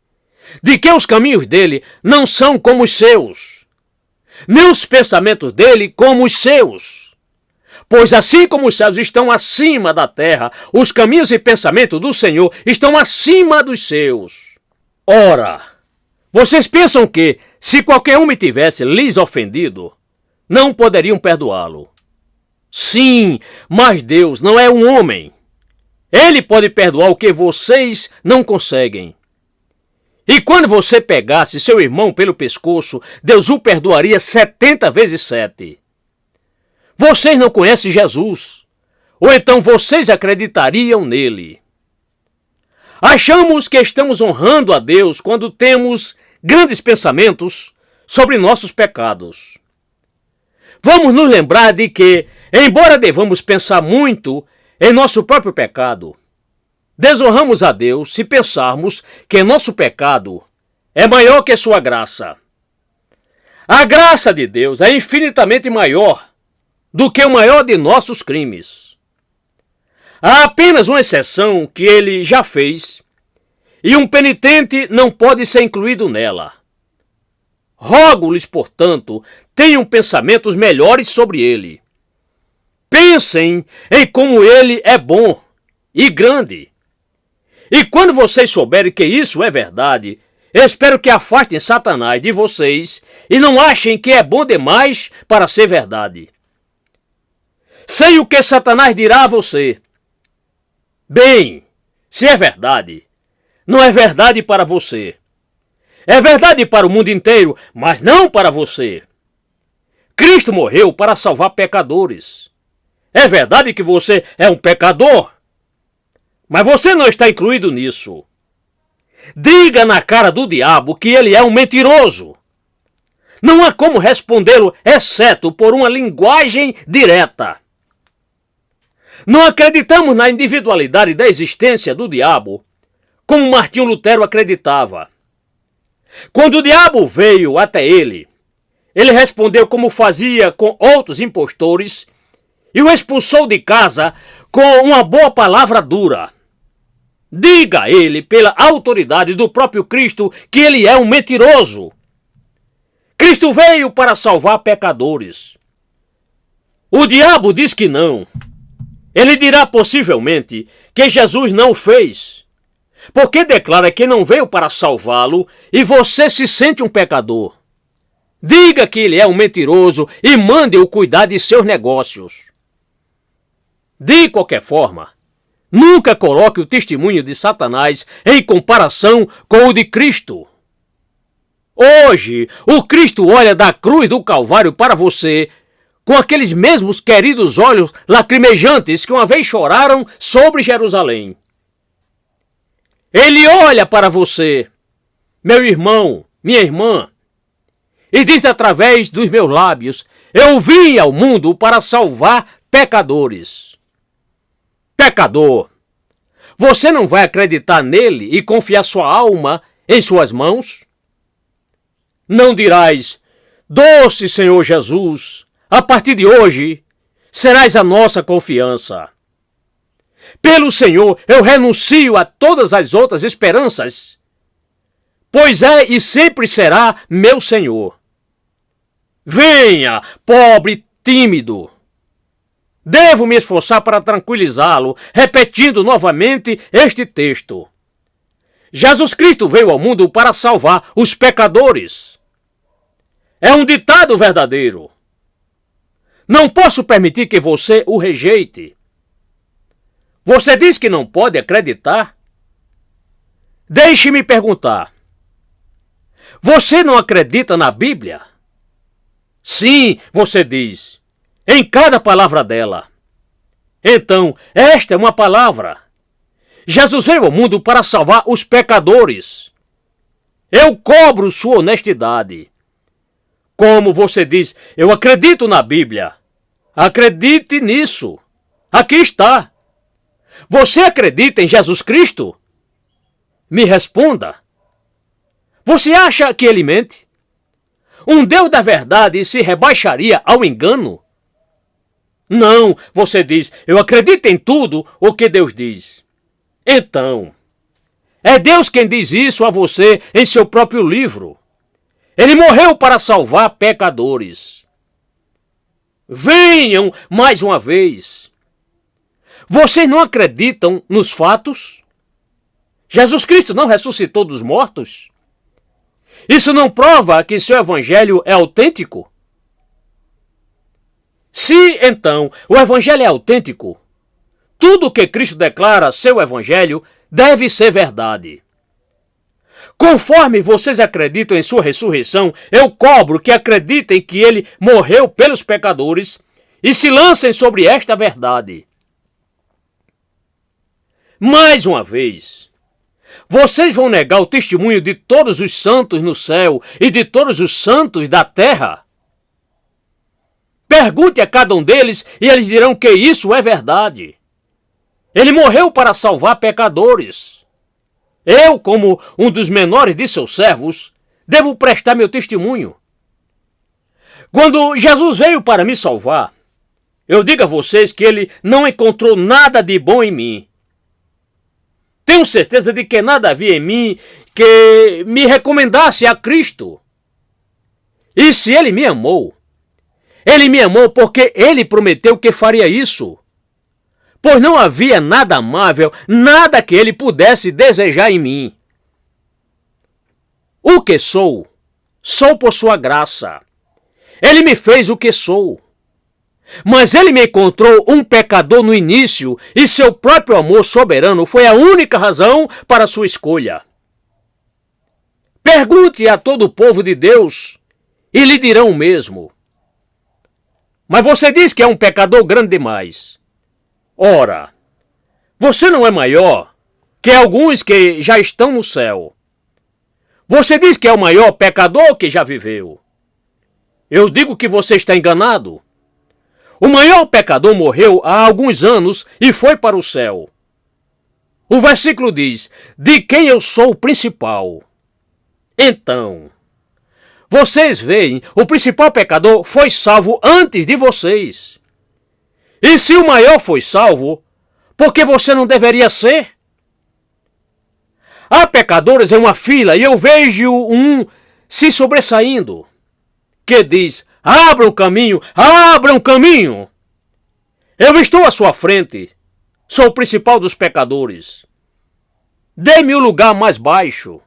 de que os caminhos dele não são como os seus, nem os pensamentos dele como os seus. Pois assim como os céus estão acima da terra, os caminhos e pensamentos do Senhor estão acima dos seus. Ora, vocês pensam que, se qualquer um tivesse lhes ofendido, não poderiam perdoá-lo? Sim, mas Deus não é um homem. Ele pode perdoar o que vocês não conseguem. E quando você pegasse seu irmão pelo pescoço, Deus o perdoaria 70 vezes 7. Vocês não conhecem Jesus, ou então vocês acreditariam nele. Achamos que estamos honrando a Deus quando temos grandes pensamentos sobre nossos pecados. Vamos nos lembrar de que, embora devamos pensar muito em nosso próprio pecado, desonramos a Deus se pensarmos que nosso pecado é maior que sua graça. A graça de Deus é infinitamente maior do que o maior de nossos crimes. Há apenas uma exceção que ele já fez, e um penitente não pode ser incluído nela. Rogo-lhes, portanto, tenham pensamentos melhores sobre ele. Pensem em como ele é bom e grande. E quando vocês souberem que isso é verdade, espero que afastem Satanás de vocês e não achem que é bom demais para ser verdade. Sei o que Satanás dirá a você. Bem, se é verdade, não é verdade para você. É verdade para o mundo inteiro, mas não para você. Cristo morreu para salvar pecadores. É verdade que você é um pecador, mas você não está incluído nisso. Diga na cara do diabo que ele é um mentiroso. Não há como respondê-lo, exceto por uma linguagem direta. Não acreditamos na individualidade da existência do diabo, como Martinho Lutero acreditava. Quando o diabo veio até ele respondeu como fazia com outros impostores e o expulsou de casa com uma boa palavra dura. Diga a ele, pela autoridade do próprio Cristo, que ele é um mentiroso. Cristo veio para salvar pecadores. O diabo diz que não. Ele dirá possivelmente que Jesus não o fez, porque declara que não veio para salvá-lo e você se sente um pecador. Diga que ele é um mentiroso e mande-o cuidar de seus negócios. De qualquer forma, nunca coloque o testemunho de Satanás em comparação com o de Cristo. Hoje, o Cristo olha da cruz do Calvário para você com aqueles mesmos queridos olhos lacrimejantes que uma vez choraram sobre Jerusalém. Ele olha para você, meu irmão, minha irmã, e diz através dos meus lábios: eu vim ao mundo para salvar pecadores. Pecador, você não vai acreditar nele e confiar sua alma em suas mãos? Não dirás: doce Senhor Jesus, a partir de hoje serás a nossa confiança. Pelo Senhor eu renuncio a todas as outras esperanças, pois é e sempre será meu Senhor. Venha, pobre tímido. Devo me esforçar para tranquilizá-lo, repetindo novamente este texto. Jesus Cristo veio ao mundo para salvar os pecadores. É um ditado verdadeiro. Não posso permitir que você o rejeite. Você diz que não pode acreditar? Deixe-me perguntar. Você não acredita na Bíblia? Sim, você diz, em cada palavra dela. Então, esta é uma palavra. Jesus veio ao mundo para salvar os pecadores. Eu cobro sua honestidade. Como você diz, eu acredito na Bíblia. Acredite nisso. Aqui está. Você acredita em Jesus Cristo? Me responda. Você acha que ele mente? Um Deus da verdade se rebaixaria ao engano? Não, você diz, eu acredito em tudo o que Deus diz. Então, é Deus quem diz isso a você em seu próprio livro. Ele morreu para salvar pecadores. Venham mais uma vez. Vocês não acreditam nos fatos? Jesus Cristo não ressuscitou dos mortos? Isso não prova que seu evangelho é autêntico? Se, então, o evangelho é autêntico, tudo o que Cristo declara seu evangelho deve ser verdade. Conforme vocês acreditam em sua ressurreição, eu cobro que acreditem que ele morreu pelos pecadores e se lancem sobre esta verdade. Mais uma vez, vocês vão negar o testemunho de todos os santos no céu e de todos os santos da terra? Pergunte a cada um deles e eles dirão que isso é verdade. Ele morreu para salvar pecadores. Eu, como um dos menores de seus servos, devo prestar meu testemunho. Quando Jesus veio para me salvar, eu digo a vocês que ele não encontrou nada de bom em mim. Tenho certeza de que nada havia em mim que me recomendasse a Cristo. E se ele me amou porque ele prometeu que faria isso. Pois não havia nada amável, nada que ele pudesse desejar em mim. O que sou, sou por sua graça. Ele me fez o que sou. Mas ele me encontrou um pecador no início e seu próprio amor soberano foi a única razão para sua escolha. Pergunte a todo o povo de Deus e lhe dirão o mesmo. Mas você diz que é um pecador grande demais. Ora, você não é maior que alguns que já estão no céu. Você diz que é o maior pecador que já viveu. Eu digo que você está enganado. O maior pecador morreu há alguns anos e foi para o céu. O versículo diz, de quem eu sou o principal. Então, vocês veem, o principal pecador foi salvo antes de vocês. E se o maior foi salvo, por que você não deveria ser? Há pecadores em uma fila e eu vejo um se sobressaindo, que diz: abra um caminho, abra um caminho. Eu estou à sua frente, sou o principal dos pecadores. Dê-me o lugar mais baixo.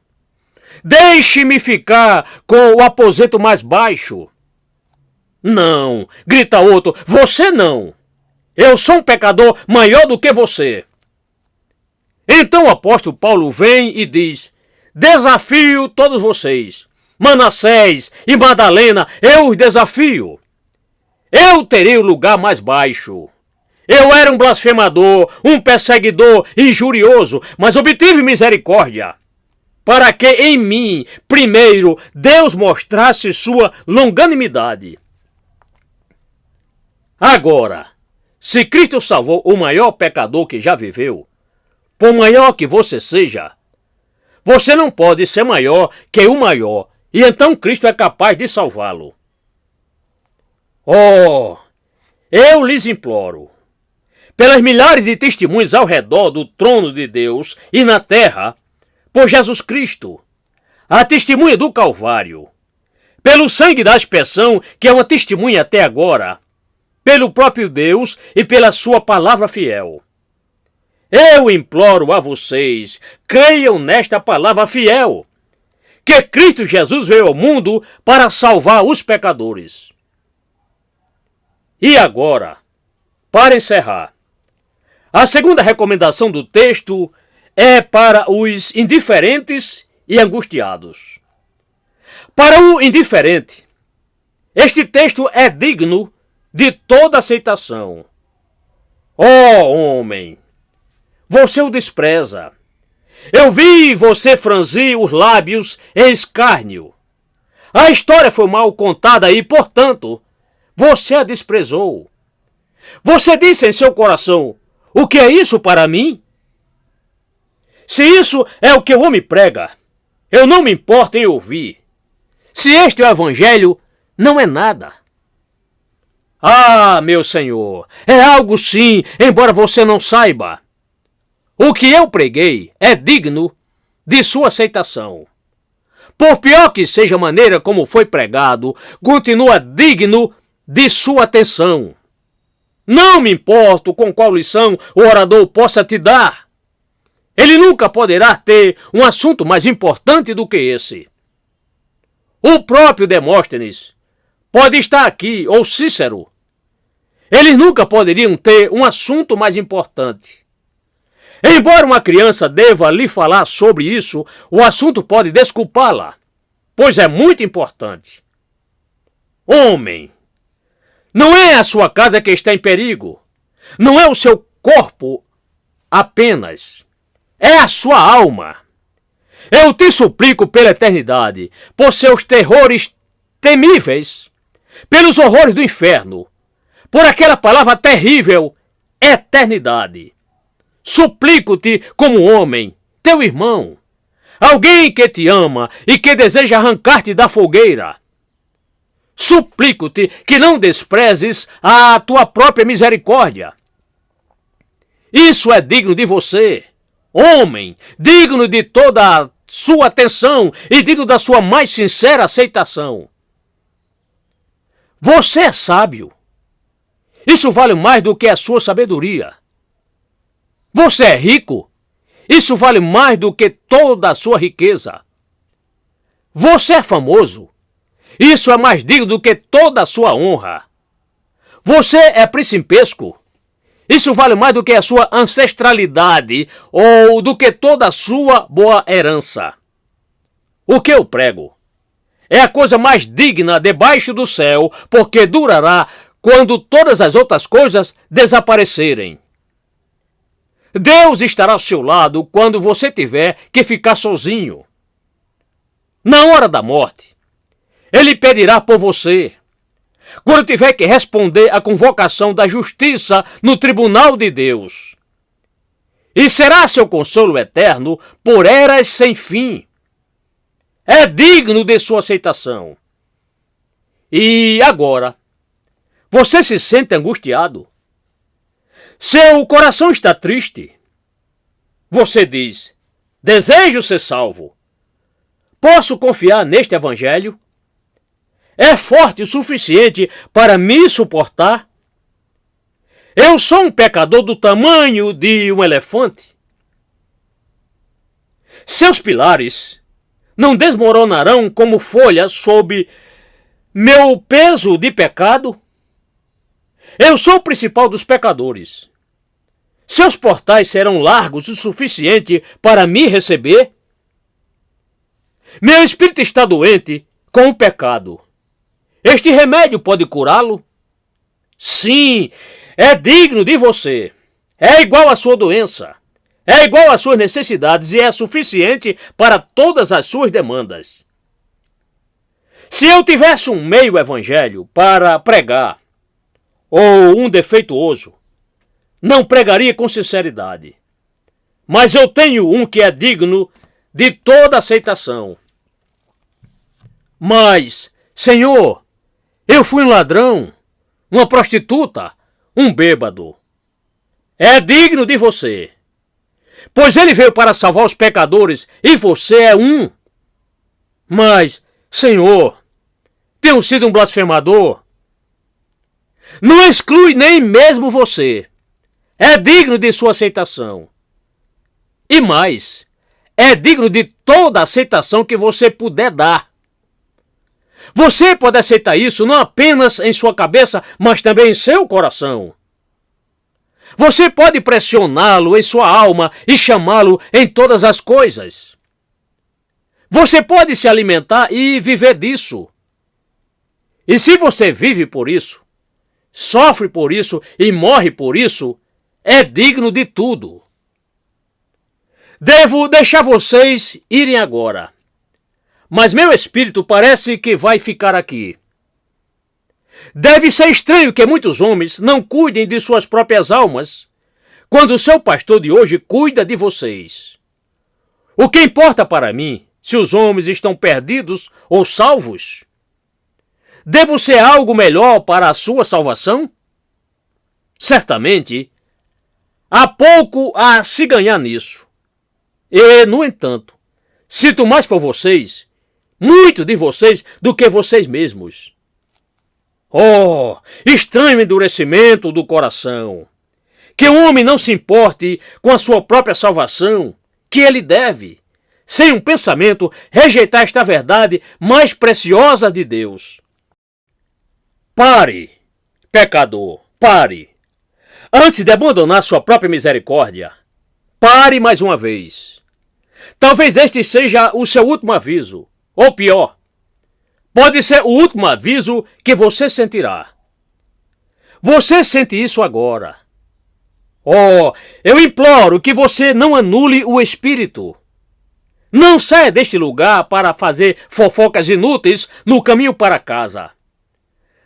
Deixe-me ficar com o aposento mais baixo. Não, grita outro, você não. Eu sou um pecador maior do que você. Então o apóstolo Paulo vem e diz: desafio todos vocês, Manassés e Madalena, eu os desafio. Eu terei o lugar mais baixo. Eu era um blasfemador, um perseguidor injurioso, mas obtive misericórdia, para que em mim, primeiro, Deus mostrasse sua longanimidade. Agora, se Cristo salvou o maior pecador que já viveu, por maior que você seja, você não pode ser maior que o maior, e então Cristo é capaz de salvá-lo. Oh, eu lhes imploro, pelas milhares de testemunhos ao redor do trono de Deus e na terra, por Jesus Cristo, a testemunha do Calvário, pelo sangue da expiação, que é uma testemunha até agora, pelo próprio Deus e pela sua palavra fiel. Eu imploro a vocês, creiam nesta palavra fiel, que Cristo Jesus veio ao mundo para salvar os pecadores. E agora, para encerrar, a segunda recomendação do texto é para os indiferentes e angustiados. Para o indiferente, este texto é digno de toda aceitação. Oh, homem, você o despreza. Eu vi você franzir os lábios em escárnio. A história foi mal contada e, portanto, você a desprezou. Você disse em seu coração: o que é isso para mim? Se isso é o que o homem prega, eu não me importo em ouvir. Se este é o evangelho, não é nada. Ah, meu Senhor, é algo sim, embora você não saiba. O que eu preguei é digno de sua aceitação. Por pior que seja a maneira como foi pregado, continua digno de sua atenção. Não me importo com qual lição o orador possa te dar. Ele nunca poderá ter um assunto mais importante do que esse. O próprio Demóstenes pode estar aqui, ou Cícero. Eles nunca poderiam ter um assunto mais importante. Embora uma criança deva lhe falar sobre isso, o assunto pode desculpá-la, pois é muito importante. Homem, não é a sua casa que está em perigo. Não é o seu corpo apenas. É a sua alma. Eu te suplico pela eternidade, por seus terrores temíveis, pelos horrores do inferno, por aquela palavra terrível, eternidade. Suplico-te como homem, teu irmão, alguém que te ama e que deseja arrancar-te da fogueira. Suplico-te que não desprezes a tua própria misericórdia. Isso é digno de você, homem, digno de toda a sua atenção e digno da sua mais sincera aceitação. Você é sábio. Isso vale mais do que a sua sabedoria. Você é rico. Isso vale mais do que toda a sua riqueza. Você é famoso. Isso é mais digno do que toda a sua honra. Você é principesco. Isso vale mais do que a sua ancestralidade ou do que toda a sua boa herança. O que eu prego é a coisa mais digna debaixo do céu, porque durará quando todas as outras coisas desaparecerem. Deus estará ao seu lado quando você tiver que ficar sozinho. Na hora da morte, Ele pedirá por você. Quando tiver que responder à convocação da justiça no tribunal de Deus. E será seu consolo eterno por eras sem fim. É digno de sua aceitação. E agora, você se sente angustiado? Seu coração está triste? Você diz: Desejo ser salvo. Posso confiar neste evangelho? É forte o suficiente para me suportar? Eu sou um pecador do tamanho de um elefante? Seus pilares não desmoronarão como folhas sob meu peso de pecado? Eu sou o principal dos pecadores. Seus portais serão largos o suficiente para me receber? Meu espírito está doente com o pecado. Este remédio pode curá-lo? Sim, é digno de você. É igual à sua doença. É igual às suas necessidades e é suficiente para todas as suas demandas. Se eu tivesse um meio evangelho para pregar, ou um defeituoso, não pregaria com sinceridade. Mas eu tenho um que é digno de toda aceitação. Mas, Senhor, eu fui um ladrão, uma prostituta, um bêbado. É digno de você, pois ele veio para salvar os pecadores e você é um. Mas, Senhor, tenho sido um blasfemador. Não exclui nem mesmo você. É digno de sua aceitação. E mais, é digno de toda a aceitação que você puder dar. Você pode aceitar isso não apenas em sua cabeça, mas também em seu coração. Você pode pressioná-lo em sua alma e chamá-lo em todas as coisas. Você pode se alimentar e viver disso. E se você vive por isso, sofre por isso e morre por isso, é digno de tudo. Devo deixar vocês irem agora, mas meu espírito parece que vai ficar aqui. Deve ser estranho que muitos homens não cuidem de suas próprias almas, quando o seu pastor de hoje cuida de vocês. O que importa para mim, se os homens estão perdidos ou salvos? Devo ser algo melhor para a sua salvação? Certamente, há pouco a se ganhar nisso. E, no entanto, sinto mais por vocês, muito de vocês, do que vocês mesmos. Oh, estranho endurecimento do coração! Que o homem não se importe com a sua própria salvação, que ele deve, sem um pensamento, rejeitar esta verdade mais preciosa de Deus. Pare, pecador, pare. Antes de abandonar sua própria misericórdia, pare mais uma vez. Talvez este seja o seu último aviso, ou pior, pode ser o último aviso que você sentirá. Você sente isso agora. Oh, eu imploro que você não anule o Espírito. Não saia deste lugar para fazer fofocas inúteis no caminho para casa.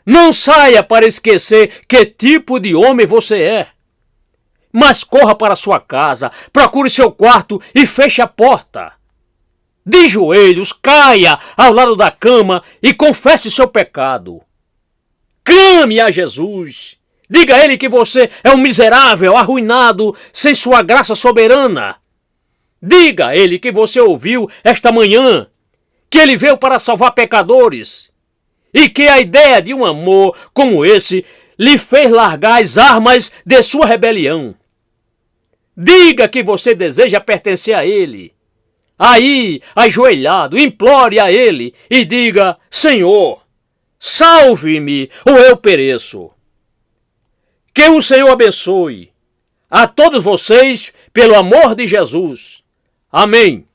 Não saia para esquecer que tipo de homem você é. Mas corra para sua casa, procure seu quarto e feche a porta. De joelhos, caia ao lado da cama e confesse seu pecado. Clame a Jesus. Diga a ele que você é um miserável, arruinado, sem sua graça soberana. Diga a ele que você ouviu esta manhã, que ele veio para salvar pecadores, e que a ideia de um amor como esse lhe fez largar as armas de sua rebelião. Diga que você deseja pertencer a ele. Aí, ajoelhado, implore a ele e diga: Senhor, salve-me ou eu pereço. Que o Senhor abençoe a todos vocês pelo amor de Jesus. Amém.